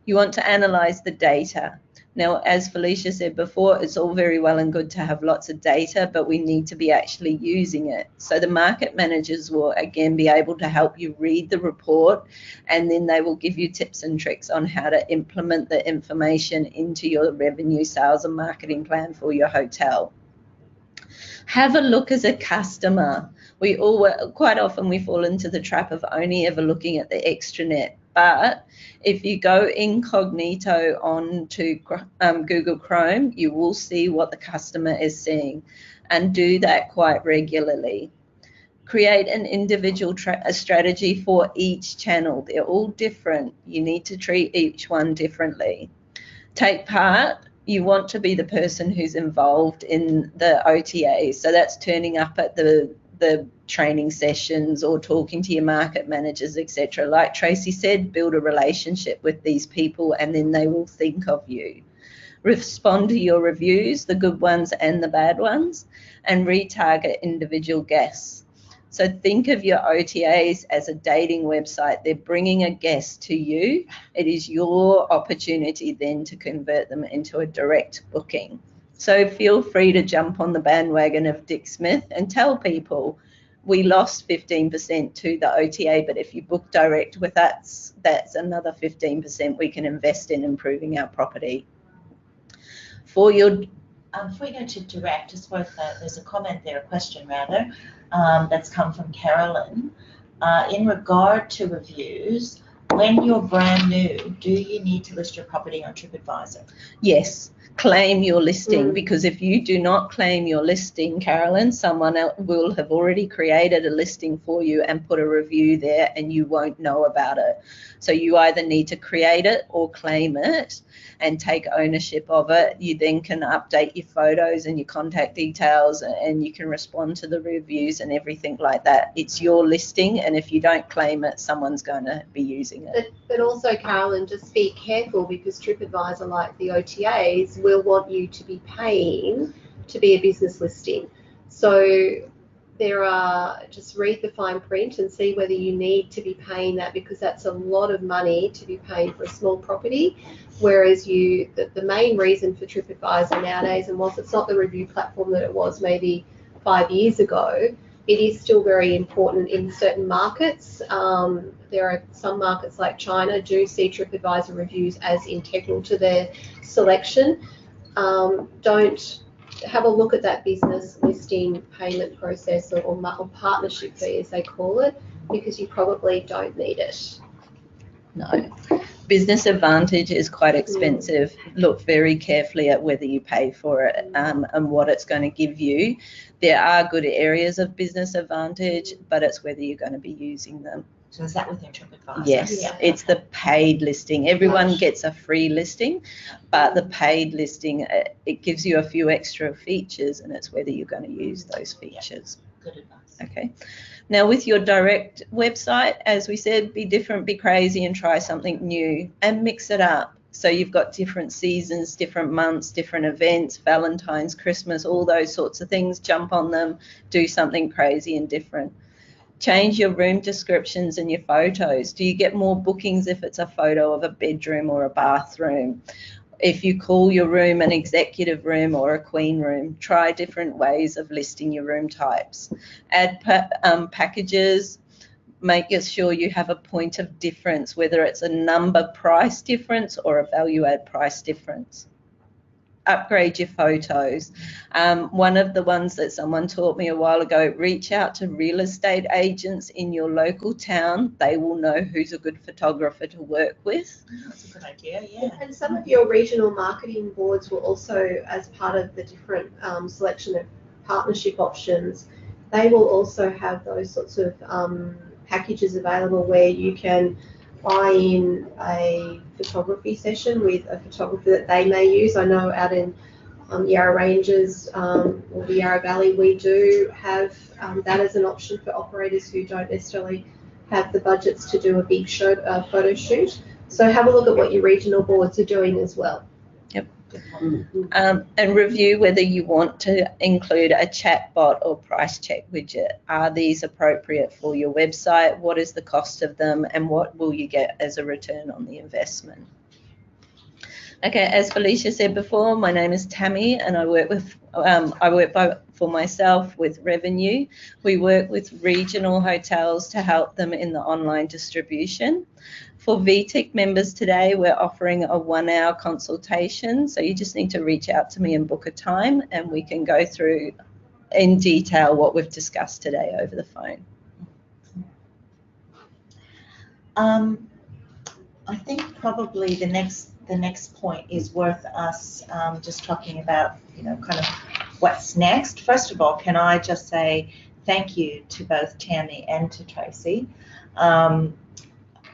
You want to analyze the data. Now, as Felicia said before, it's all very well and good to have lots of data, but we need to be actually using it. So the market managers will again be able to help you read the report, and then they will give you tips and tricks on how to implement the information into your revenue, sales and marketing plan for your hotel. Have a look as a customer. Quite often we fall into the trap of only ever looking at the extranet. But if you go incognito onto Google Chrome, you will see what the customer is seeing, and do that quite regularly. Create an individual strategy for each channel. They're all different. You need to treat each one differently. Take part. You want to be the person who's involved in the OTAs. So that's turning up at the training sessions or talking to your market managers, etc. Like Tracy said, build a relationship with these people and then they will think of you. Respond to your reviews, the good ones and the bad ones, and retarget individual guests. So think of your OTAs as a dating website. They're bringing a guest to you. It is your opportunity then to convert them into a direct booking. So feel free to jump on the bandwagon of Dick Smith and tell people we lost 15% to the OTA, but if you book direct with us, that's another 15% we can invest in improving our property. Before you go to direct, there's a comment there, a question rather, that's come from Carolyn. In regard to reviews, when you're brand new, do you need to list your property on TripAdvisor? Yes. Claim your listing, because if you do not claim your listing, Carolyn, someone else will have already created a listing for you and put a review there and you won't know about it. So you either need to create it or claim it and take ownership of it. You then can update your photos and your contact details and you can respond to the reviews and everything like that. It's your listing, and if you don't claim it, someone's going to be using it. But also, Carolyn, just be careful, because TripAdvisor, like the OTAs, will want you to be paying to be a business listing. So just read the fine print and see whether you need to be paying that, because that's a lot of money to be paying for a small property. Whereas the main reason for TripAdvisor nowadays, and whilst it's not the review platform that it was maybe 5 years ago, it is still very important in certain markets. There are some markets like China do see TripAdvisor reviews as integral to their selection. Don't have a look at that business listing payment process or partnership fee, as they call it. because you probably don't need it. No. Business Advantage is quite expensive. Look very carefully at whether you pay for it and what it's going to give you. There are good areas of Business Advantage, but it's whether you're going to be using them. So is that within TripAdvisor? Yes, Yeah. it's the paid listing. Everyone gets a free listing, but the paid listing, it gives you a few extra features, and it's whether you're going to use those features. Good advice. Okay. Now, with your direct website, as we said, be different, be crazy, and try something new and mix it up. So you've got different seasons, different months, different events, Valentine's, Christmas, all those sorts of things. Jump on them, do something crazy and different. Change your room descriptions and your photos. Do you get more bookings if it's a photo of a bedroom or a bathroom? If you call your room an executive room or a queen room, try different ways of listing your room types. Add packages. Make sure you have a point of difference, whether it's a number price difference or a value add price difference. Upgrade your photos. One of the ones that someone taught me a while ago, reach out to real estate agents in your local town. They will know who's a good photographer to work with. That's a good idea, yeah. And some of your regional marketing boards will also, as part of the different selection of partnership options, they will also have those sorts of packages available where you can buy in a photography session with a photographer that they may use. I know out in Yarra Ranges or the Yarra Valley, we do have that as an option for operators who don't necessarily have the budgets to do a big photo shoot. So have a look at what your regional boards are doing as well. Yep. And review whether you want to include a chatbot or price check widget. Are these appropriate for your website? What is the cost of them, and what will you get as a return on the investment? Okay, as Felicia said before, my name is Tamie, and I work for myself with RevenYou. We work with regional hotels to help them in the online distribution. For VTIC members today, we're offering a 1-hour consultation. So you just need to reach out to me and book a time, and we can go through in detail what we've discussed today over the phone. I think probably the next point is worth us just talking about, kind of what's next. First of all, can I just say thank you to both Tamie and to Tracy.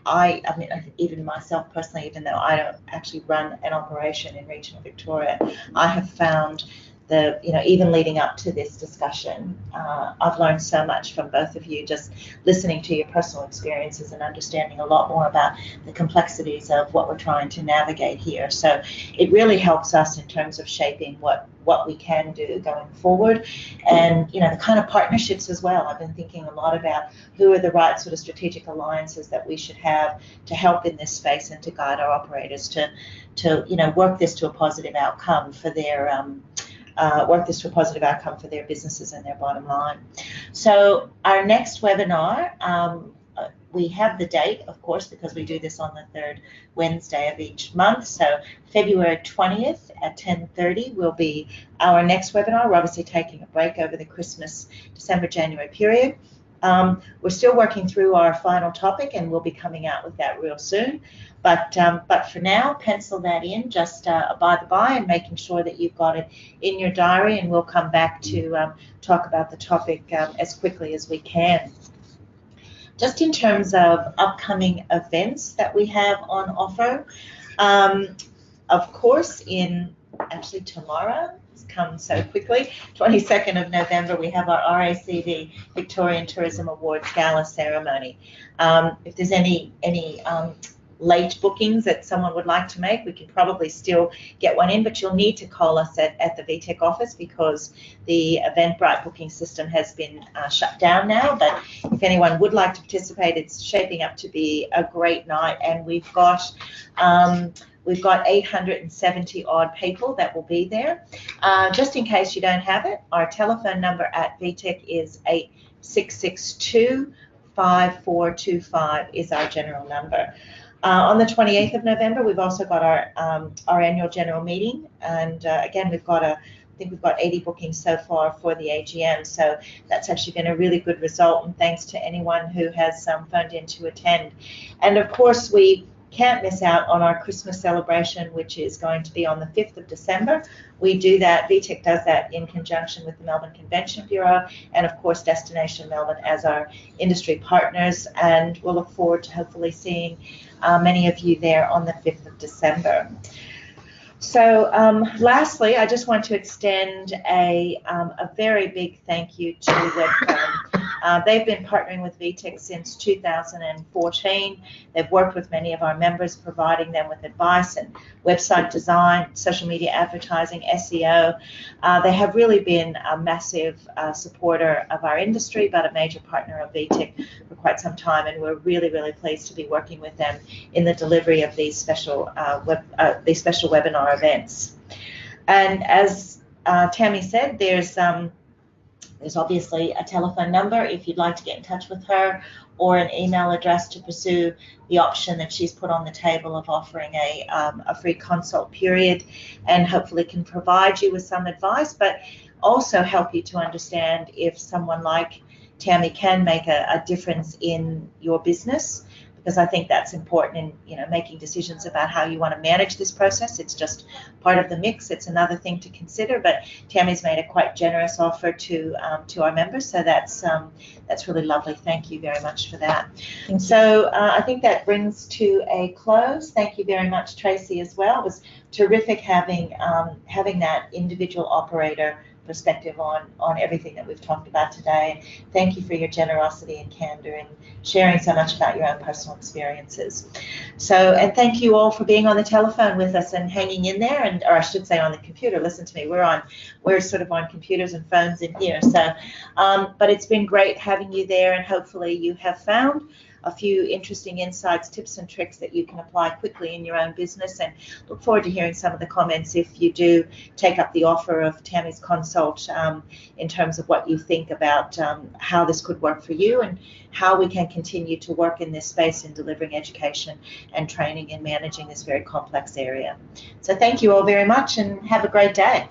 I mean, even myself personally, even though I don't actually run an operation in regional Victoria, I have found that, even leading up to this discussion, I've learned so much from both of you, just listening to your personal experiences and understanding a lot more about the complexities of what we're trying to navigate here. So it really helps us in terms of shaping what we can do going forward, and the kind of partnerships as well. I've been thinking a lot about who are the right sort of strategic alliances that we should have to help in this space and to guide our operators to work this to a positive outcome for their businesses and their bottom line. So our next webinar, we have the date, of course, because we do this on the third Wednesday of each month. So February 20th at 10:30 will be our next webinar. We're obviously taking a break over the Christmas, December, January period. We're still working through our final topic, and we'll be coming out with that real soon. But for now, pencil that in, just by the by, and making sure that you've got it in your diary, and we'll come back to talk about the topic as quickly as we can. Just in terms of upcoming events that we have on offer, of course, actually tomorrow, it's come so quickly, 22nd of November, we have our RACV Victorian Tourism Awards Gala ceremony. If there's any late bookings that someone would like to make, we can probably still get one in, but you'll need to call us at the VTIC office because the Eventbrite booking system has been shut down now. But if anyone would like to participate, it's shaping up to be a great night, and we've got 870 odd people that will be there. Just in case you don't have it, our telephone number at VTIC is 8662 5425 is our general number. On the 28th of November, we've also got our annual general meeting, and again, we've got a think we've got 80 bookings so far for the AGM, so that's actually been a really good result, and thanks to anyone who has phoned in to attend. And of course, we can't miss out on our Christmas celebration, which is going to be on the 5th of December. We do that, VTIC does that in conjunction with the Melbourne Convention Bureau and of course Destination Melbourne as our industry partners, and we'll look forward to hopefully seeing many of you there on the 5th of December. So lastly, I just want to extend a very big thank you to Webphone. They've been partnering with VTIC since 2014. They've worked with many of our members, providing them with advice and website design, social media advertising, SEO. They have really been a massive supporter of our industry, but a major partner of VTIC for quite some time, and we're really, really pleased to be working with them in the delivery of these special webinar events. And as Tamie said, there's obviously a telephone number if you'd like to get in touch with her, or an email address to pursue the option that she's put on the table of offering a free consult period, and hopefully can provide you with some advice, but also help you to understand if someone like Tamie can make a difference in your business, because I think that's important in making decisions about how you want to manage this process. It's just part of the mix. It's another thing to consider, but Tamie's made a quite generous offer to our members, so that's really lovely. Thank you very much for that. So I think that brings to a close. Thank you very much, Tracy, as well. It was terrific having that individual operator perspective on everything that we've talked about today. Thank you for your generosity and candor and sharing so much about your own personal experiences. So, and thank you all for being on the telephone with us and hanging in there, or I should say on the computer. Listen to me, we're sort of on computers and phones in here. So, but it's been great having you there, and hopefully you have found a few interesting insights, tips and tricks that you can apply quickly in your own business, and look forward to hearing some of the comments if you do take up the offer of Tamie's consult in terms of what you think about how this could work for you and how we can continue to work in this space in delivering education and training and managing this very complex area. So thank you all very much and have a great day.